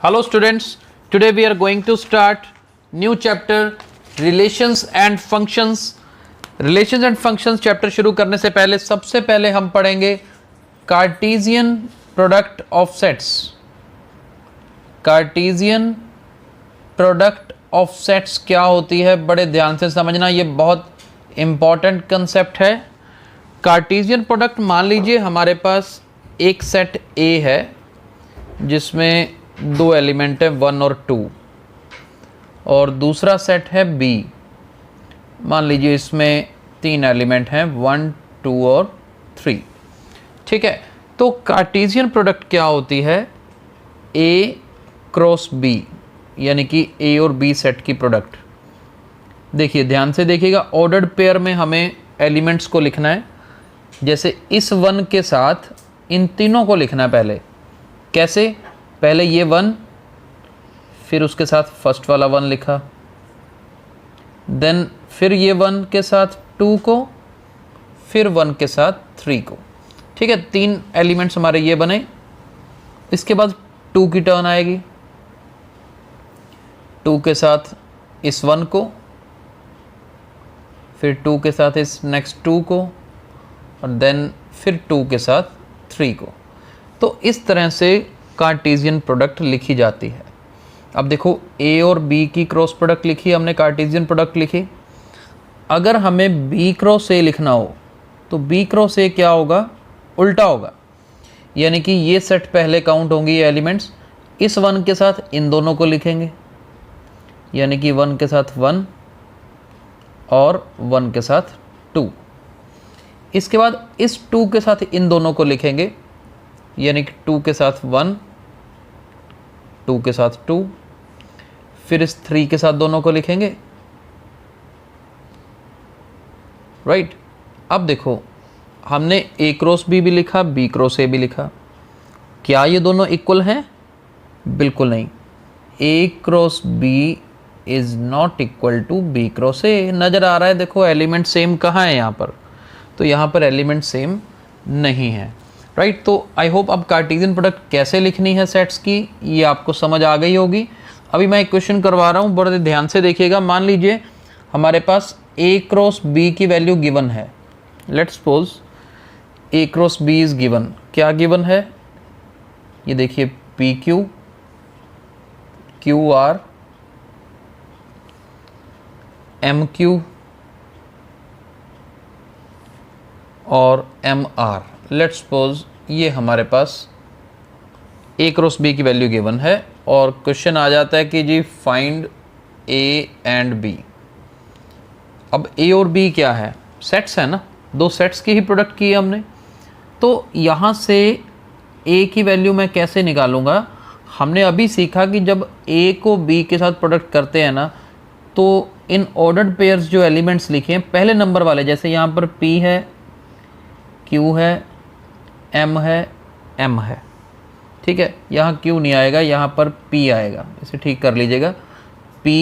Hello students, today we are going to start new chapter relations and functions. Relations and functions chapter शुरू करने से पहले सबसे पहले हम पढ़ेंगे Cartesian product of sets. Cartesian product of sets क्या होती है, बड़े ध्यान से समझना, ये बहुत इंपॉर्टेंट कंसेप्ट है. कार्टेशियन प्रोडक्ट, मान लीजिए हमारे पास एक सेट A है जिसमें दो एलिमेंट है 1 और 2, और दूसरा सेट है B, मान लीजिए इसमें तीन एलिमेंट हैं 1, 2 और 3. ठीक है, तो कार्टेशियन प्रोडक्ट क्या होती है? A क्रॉस B, यानी कि A और B सेट की प्रोडक्ट. देखिए ध्यान से देखिएगा, ऑर्डर्ड पेयर में हमें एलिमेंट्स को लिखना है. जैसे इस 1 के साथ इन तीनों को लिखना है. पहले कैसे? पहले ये 1, फिर उसके साथ फर्स्ट वाला 1 लिखा, देन फिर ये 1 के साथ 2 को, फिर 1 के साथ 3 को. ठीक है, तीन एलिमेंट्स हमारे ये बने. इसके बाद 2 की टर्न आएगी, 2 के साथ इस 1 को, फिर 2 के साथ इस नेक्स्ट 2 को, और देन फिर 2 के साथ 3 को. तो इस तरह से कार्टेशियन प्रोडक्ट लिखी जाती है. अब देखो A और B की क्रॉस प्रोडक्ट लिखी, हमने कार्टेशियन प्रोडक्ट लिखी. अगर हमें B क्रॉस A लिखना हो तो B क्रॉस A क्या होगा? उल्टा होगा. यानी कि ये सेट पहले काउंट होंगी ये एलिमेंट्स, इस 1 के साथ इन दोनों को लिखेंगे, यानी कि 1 के साथ 1 और 1 के साथ 2. इसके बाद इस 2 के साथ इन दोनों को लिखेंगे, यानी कि 2 के साथ 1, 2 के साथ 2, फिर इस 3 के साथ दोनों को लिखेंगे. राइट. अब देखो हमने A क्रॉस B भी लिखा, B क्रॉस A भी लिखा. क्या ये दोनों इक्वल हैं? बिल्कुल नहीं. A cross B is not equal to B cross A. नजर आ रहा है? देखो एलिमेंट सेम कहाँ है यहाँ पर, तो यहाँ पर एलिमेंट सेम नहीं है. राइट. तो आई होप अब कार्टेशियन प्रोडक्ट कैसे लिखनी है सेट्स की ये आपको समझ आ गई होगी. अभी मैं एक क्वेश्चन करवा रहा हूँ, बड़े ध्यान से देखिएगा. मान लीजिए हमारे पास A क्रॉस B की वैल्यू गिवन है. Let's suppose A cross B is given. क्या गिवन है? ये देखिए PQ, QR, MQ और MR. लेट्स सपोज ये हमारे पास A क्रॉस B की वैल्यू गिवन है, और क्वेश्चन आ जाता है कि जी फाइंड A एंड B. अब A और B क्या है? सेट्स है ना, दो सेट्स की ही प्रोडक्ट की है हमने. तो यहाँ से A की वैल्यू मैं कैसे निकालूंगा? हमने अभी सीखा कि जब A को B के साथ प्रोडक्ट करते हैं ना, तो इन ऑर्डर्ड पेयर्स जो एलिमेंट्स लिखे हैं पहले नंबर वाले, जैसे यहाँ पर P है, Q है, M है, M है. ठीक है, यहाँ Q नहीं आएगा, यहाँ पर P आएगा. इसे ठीक कर लीजिएगा, P,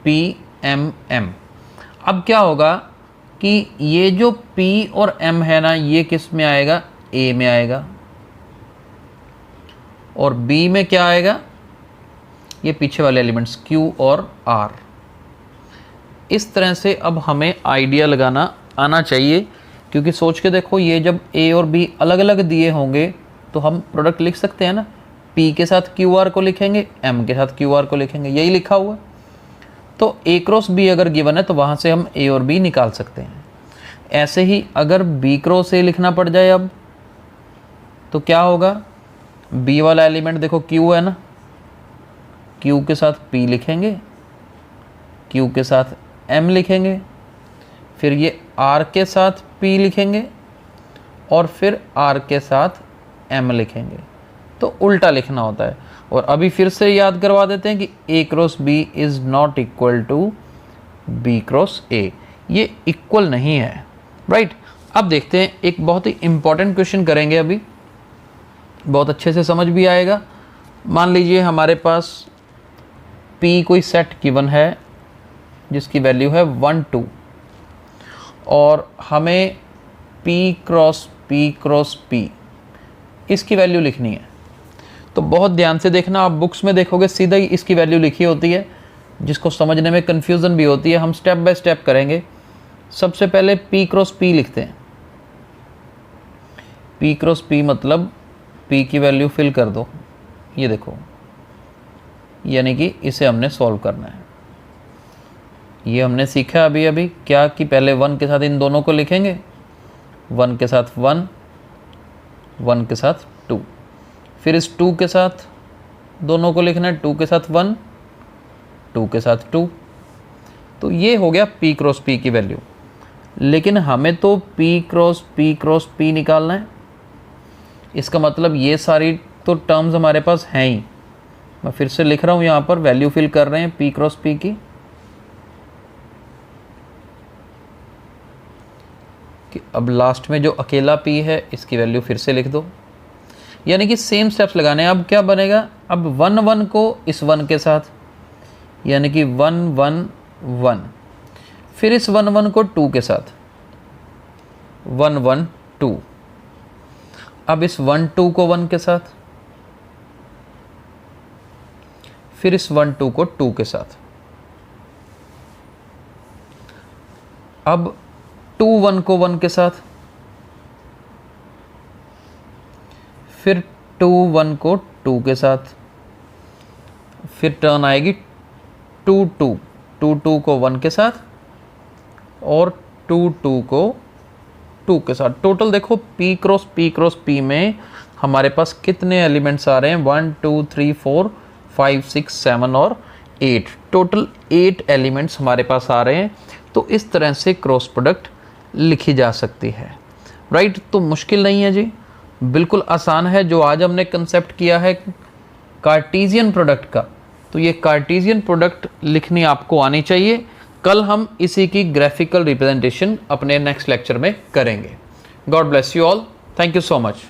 P, M, M. अब क्या होगा कि ये जो P और M है ना, ये किस में आएगा? A में आएगा. और B में क्या आएगा? ये पीछे वाले एलिमेंट्स Q और R. इस तरह से अब हमें आइडिया लगाना आना चाहिए, क्योंकि सोच के देखो ये जब A और B अलग अलग दिए होंगे तो हम प्रोडक्ट लिख सकते हैं ना. P के साथ QR को लिखेंगे, M के साथ QR को लिखेंगे, यही लिखा हुआ है. तो A क्रॉस B अगर गिवन है तो वहाँ से हम A और B निकाल सकते हैं. ऐसे ही अगर B क्रॉस A लिखना पड़ जाए अब, तो क्या होगा? B वाला एलिमेंट देखो Q है ना, Q के साथ P लिखेंगे, Q के साथ M लिखेंगे, फिर ये R के साथ P लिखेंगे, और फिर R के साथ M लिखेंगे. तो उल्टा लिखना होता है. और अभी फिर से याद करवा देते हैं कि A cross B is not equal to B cross A. ये इक्वल नहीं है. राइट. अब देखते हैं, एक बहुत ही इंपॉर्टेंट क्वेश्चन करेंगे अभी, बहुत अच्छे से समझ भी आएगा. मान लीजिए हमारे पास P कोई सेट गिवन है जिसकी वैल्यू है 1, 2, और हमें P cross P cross P इसकी वैल्यू लिखनी है. तो बहुत ध्यान से देखना, आप बुक्स में देखोगे सीधा ही इसकी वैल्यू लिखी होती है, जिसको समझने में कन्फ्यूज़न भी होती है। हम स्टेप बाय स्टेप करेंगे। सबसे पहले P क्रॉस P लिखते हैं। P क्रॉस P मतलब P की वैल्यू फिल कर दो, ये देखो, यानी कि इसे हमने सॉल्व करना है। ये हमने सीखा अभी अभी क्या कि पहले 1 के साथ इन दोनों को लिखेंगे, 1 के साथ 1, 1 के साथ 2, फिर इस 2 के साथ दोनों को लिखना है, 2 के साथ 1, 2 के साथ 2। तो ये हो गया P क्रॉस P की वैल्यू। लेकिन हमें तो P क्रॉस P निकालना है। इसका मतलब ये सारी तो टर्म्स हमारे पास हैं ही। मैं फिर से लिख रहा हूँ, यहाँ पर वैल्यू फिल कर रहे हैं P क्रॉस P की, कि अब लास्ट में जो अकेला P है इसकी वैल्यू फिर से लिख दो, यानी कि सेम स्टेप्स लगाने हैं। अब क्या बनेगा, अब 1 1 को इस 1 के साथ, यानी कि 1 1 1, फिर इस 1 1 को 2 के साथ, 1 1 2, अब इस 1 2 को 1 के साथ, फिर इस 1 2 को 2 के साथ, अब 2 1 को 1 के साथ, फिर 2 1 को 2 के साथ, फिर टर्न आएगी 2 2, 2 2 को 1 के साथ और 2 2 को 2 के साथ। टोटल देखो P क्रॉस P में हमारे पास कितने एलिमेंट्स आ रहे हैं, 1 2 3 4 5 6 7 और 8, टोटल 8 एलिमेंट्स हमारे पास आ रहे हैं। तो इस तरह से क्रॉस प्रोडक्ट लिखी जा सकती है, राइट। तो मुश्किल नहीं है जी, बिल्कुल आसान है। जो आज हमने कंसेप्ट किया है कार्टेशियन प्रोडक्ट का, तो ये कार्टेशियन प्रोडक्ट लिखनी आपको आनी चाहिए। कल हम इसी की ग्राफिकल रिप्रेजेंटेशन अपने नेक्स्ट लेक्चर में करेंगे। God bless you all, thank you so much.